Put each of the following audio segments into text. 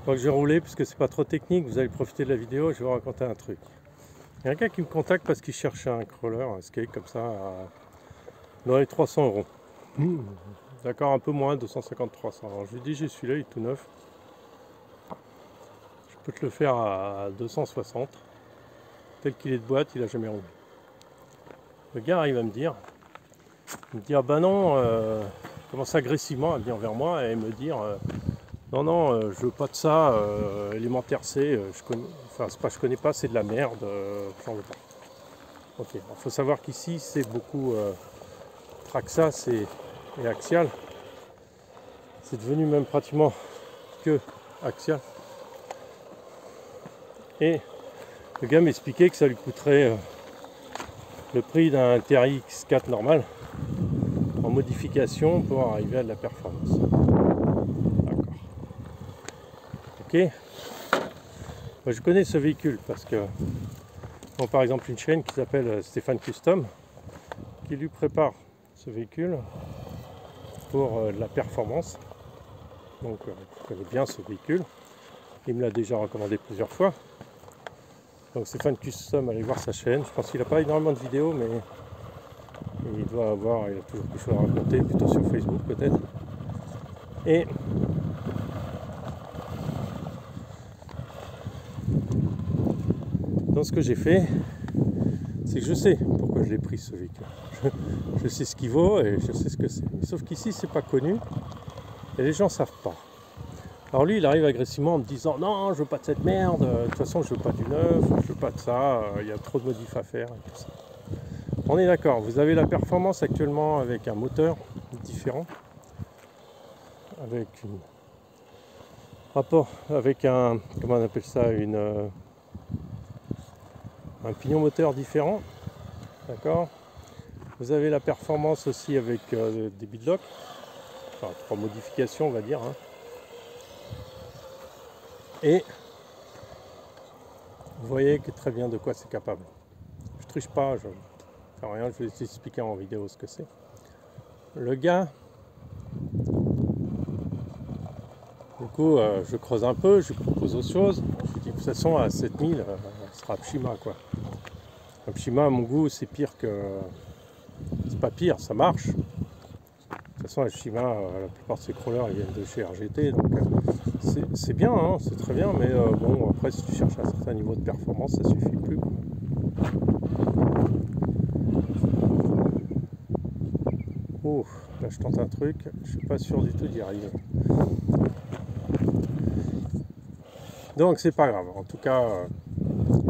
Donc je vais rouler puisque c'est pas trop technique, vous allez profiter de la vidéo, je vais vous raconter un truc. Il y a un gars qui me contacte parce qu'il cherche un crawler, un skate comme ça, dans les 300 euros. D'accord, un peu moins, 250-300. Alors je lui dis, j'ai celui-là, il est tout neuf. Je peux te le faire à 260. Tel qu'il est de boîte, il a jamais roulé. Le gars arrive à me dire, ah bah non, commence agressivement à venir vers moi et me dire non, non, je veux pas de ça, élémentaire C, je connais, enfin c'est pas je connais pas, c'est de la merde, j'en veux pas. Ok, il faut savoir qu'ici c'est beaucoup Traxxas et Axial. C'est devenu même pratiquement que Axial. Et le gars m'expliquait que ça lui coûterait le prix d'un TRX4 normal en modification pour arriver à de la performance. D'accord. Ok. Moi, je connais ce véhicule parce que par exemple une chaîne qui s'appelle Stéphane Custom qui lui prépare ce véhicule pour de la performance. Donc je connais bien ce véhicule. Il me l'a déjà recommandé plusieurs fois. Donc Stéphane Custom, allez voir sa chaîne. Je pense qu'il n'a pas énormément de vidéos, mais il doit avoir, il a toujours quelque chose à raconter, plutôt sur Facebook peut-être. Et donc ce que j'ai fait, c'est que je sais pourquoi je l'ai pris ce véhicule. Je sais ce qu'il vaut et je sais ce que c'est. Sauf qu'ici c'est pas connu et les gens ne savent pas. Alors lui il arrive agressivement en me disant non je veux pas de cette merde, de toute façon je veux pas du neuf, je veux pas de ça, il y a trop de modifs à faire et tout ça. On est d'accord, vous avez la performance actuellement avec un moteur différent, avec une rapport, avec un, comment on appelle ça, un pignon moteur différent, d'accord. Vous avez la performance aussi avec des beadlocks, enfin 3 modifications on va dire, hein. Et vous voyez que très bien de quoi c'est capable. Je triche pas, je fais rien, je vais t'expliquer en vidéo ce que c'est. Le gars, du coup, je creuse un peu, je propose autre chose. Je dis de toute façon à 7000, ce sera Pshima quoi. Un Pshima à mon goût c'est pire que. C'est pas pire, ça marche. De toute façon la Pshima, la plupart de ces crawlers ils viennent de chez RGT, donc c'est bien, hein, c'est très bien, mais bon après si tu cherches un certain niveau de performance ça suffit plus. Oh, là je tente un truc, je suis pas sûr du tout d'y arriver. Donc c'est pas grave, en tout cas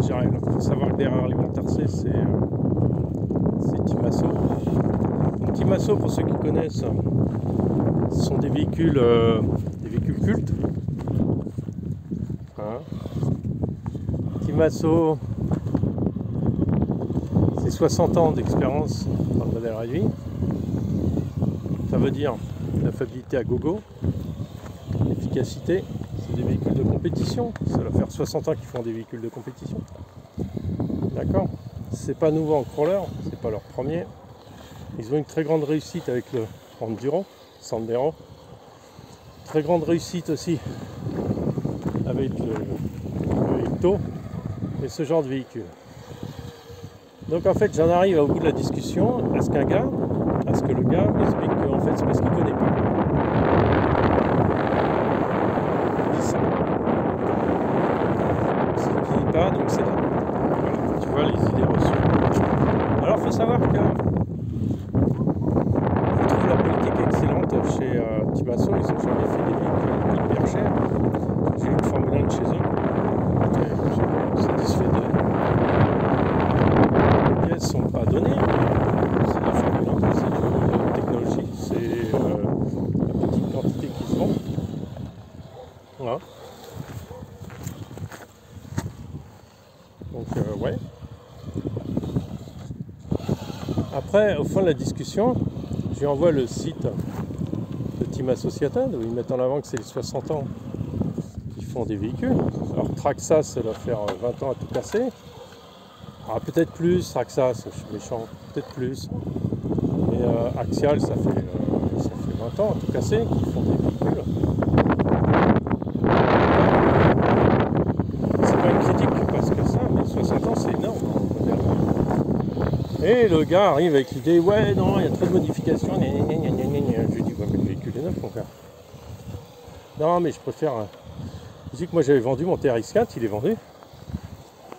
j'arrive. Il faut savoir que derrière Alimentaire C c'est Timasso. Donc Timasso pour ceux qui connaissent, ce sont des véhicules cultes. Hein. Timasso, c'est 60 ans d'expérience dans le modèle réduit. Ça veut dire la fiabilité à gogo, l'efficacité. C'est des véhicules de compétition. Ça va faire 60 ans qu'ils font des véhicules de compétition. D'accord. C'est pas nouveau en crawler, c'est pas leur premier. Ils ont une très grande réussite avec le Enduro, Sandero. Très grande réussite aussi avec le Ecto et ce genre de véhicule. Donc en fait j'en arrive au bout de la discussion à ce que le gars m'explique qu'en fait c'est parce qu'il connaît pas. Il dit ça. S'il ne dit pas, donc c'est là. Voilà, tu vois les idées reçues. Alors il faut savoir que je trouve la politique excellente chez Timasso, ils n'ont jamais fait des véhicules hyper chers. J'ai une Formule 1 de chez eux. Je suis satisfait de les pièces sont pas données. C'est de la Formule 1, c'est de la technologie, c'est la petite quantité qui se vend. Voilà. Donc ouais. Après, au fond de la discussion, je lui envoie le site de Team Associated où ils mettent en avant que c'est les 60 ans qui font des véhicules. Alors Traxxas, ça doit faire 20 ans à tout casser. Ah, peut-être plus, Traxxas, je suis méchant, peut-être plus. Mais Axial, ça fait 20 ans à tout casser qu'ils font des véhicules. critique parce que ça, mais 60 ans c'est énorme. Et le gars arrive avec l'idée, ouais non, il y a trop de modifications, je lui dis, ouais mais le véhicule est neuf mon gars. Non mais je préfère... Je dis que moi j'avais vendu mon TRX4, il est vendu.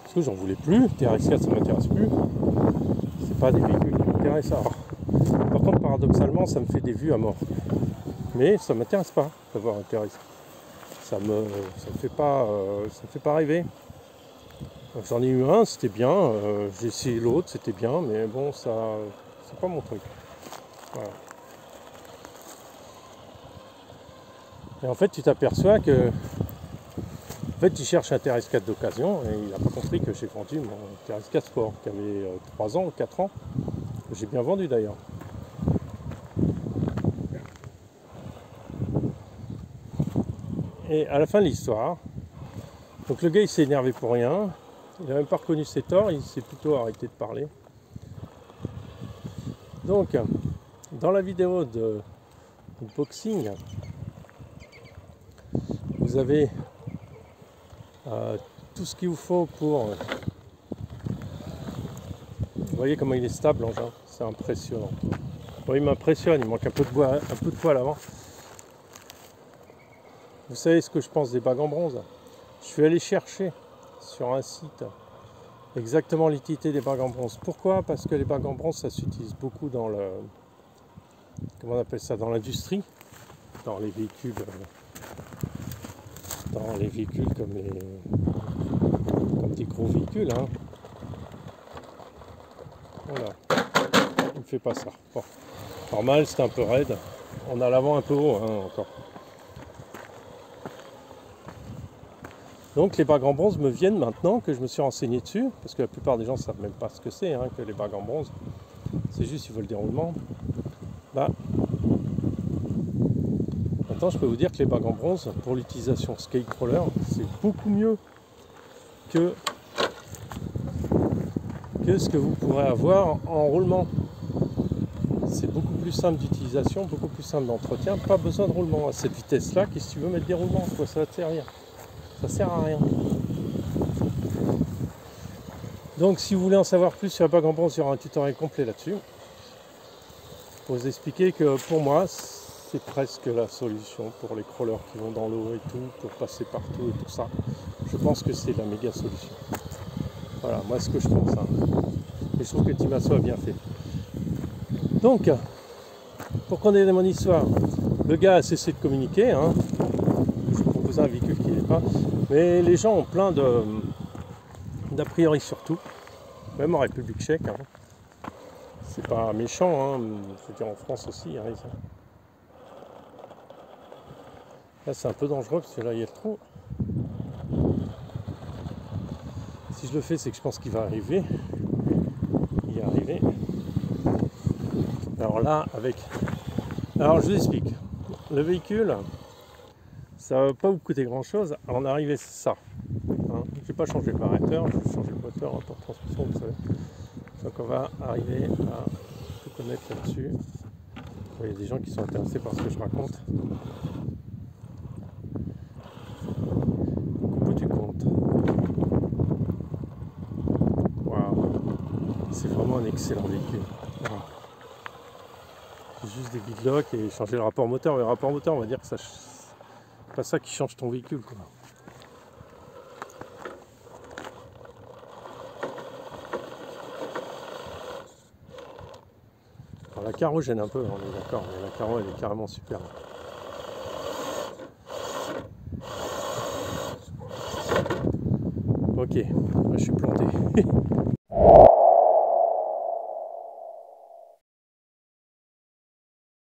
Parce que j'en voulais plus, TRX4 ça m'intéresse plus. C'est pas des véhicules qui m'intéressent. Alors, par contre paradoxalement ça me fait des vues à mort. Mais ça m'intéresse pas d'avoir un TRX. Ça me fait pas rêver. J'en ai eu un, c'était bien. J'ai essayé l'autre, c'était bien, mais bon, ça, c'est pas mon truc. Voilà. Et en fait, tu t'aperçois que, en fait, il cherche un TRX4 d'occasion et il n'a pas compris que j'ai vendu mon TRX4 Sport qui avait 3 ans ou 4 ans. J'ai bien vendu d'ailleurs. Et à la fin de l'histoire, donc le gars il s'est énervé pour rien. Il n'a même pas reconnu ses torts, il s'est plutôt arrêté de parler. Donc, dans la vidéo de boxing, vous avez tout ce qu'il vous faut pour... vous voyez comment il est stable l'engin, c'est impressionnant. Bon, il m'impressionne, il manque un peu de poids à l'avant. Vous savez ce que je pense des bagues en bronze? Je suis allé chercher sur un site exactement l'utilité des bagues en bronze. Pourquoi? Parce que les bagues en bronze ça s'utilise beaucoup dans le, comment on appelle ça, dans l'industrie, dans les véhicules comme des gros véhicules hein. Voilà, il ne fait pas ça. Bon. Normal, c'est un peu raide, on a l'avant un peu haut hein, encore. Donc les bagues en bronze me viennent maintenant que je me suis renseigné dessus, parce que la plupart des gens ne savent même pas ce que c'est, hein, que les bagues en bronze. C'est juste ils veulent le déroulement. Bah, maintenant je peux vous dire que les bagues en bronze, pour l'utilisation skatecrawler, c'est beaucoup mieux que ce que vous pourrez avoir en roulement. C'est beaucoup plus simple d'utilisation, beaucoup plus simple d'entretien, pas besoin de roulement. À cette vitesse-là, qu'est-ce que tu veux mettre des roulements? Quoi, ça va te servir? Ça sert à rien. Donc si vous voulez en savoir plus sur la bague en bronze, il y aura un tutoriel complet là-dessus. Pour vous expliquer que pour moi, c'est presque la solution pour les crawlers qui vont dans l'eau et tout, pour passer partout et tout ça. Je pense que c'est la méga solution. Voilà, moi ce que je pense. Hein. Et je trouve que Timasso a bien fait. Donc, pour qu'on ait mon histoire, le gars a cessé de communiquer. Hein. Je vous proposais un véhicule qui n'est pas. Mais les gens ont plein d'a priori sur tout, même en République tchèque. Hein. C'est pas méchant, hein. Je veux dire en France aussi. Hein, là c'est un peu dangereux parce que là il y a le trou. Si je le fais, c'est que je pense qu'il va arriver. Il est arrivé. Alors là, alors je vous explique. Le véhicule, ça va pas vous coûter grand chose. On est arrivé ça. Hein. Je n'ai pas changé le barretteur, j'ai changé le moteur en transmission, vous savez. Donc on va arriver à tout connaître là-dessus. Il y a des gens qui sont intéressés par ce que je raconte. Au bout du compte, waouh, c'est vraiment un excellent véhicule. Voilà. Juste des bidlocks et changer le rapport moteur. Mais le rapport moteur, on va dire que ça, c'est pas ça qui change ton véhicule, quoi. Alors, la carreau gêne un peu, on est d'accord, mais la carreau elle est carrément super. Ok, je suis planté.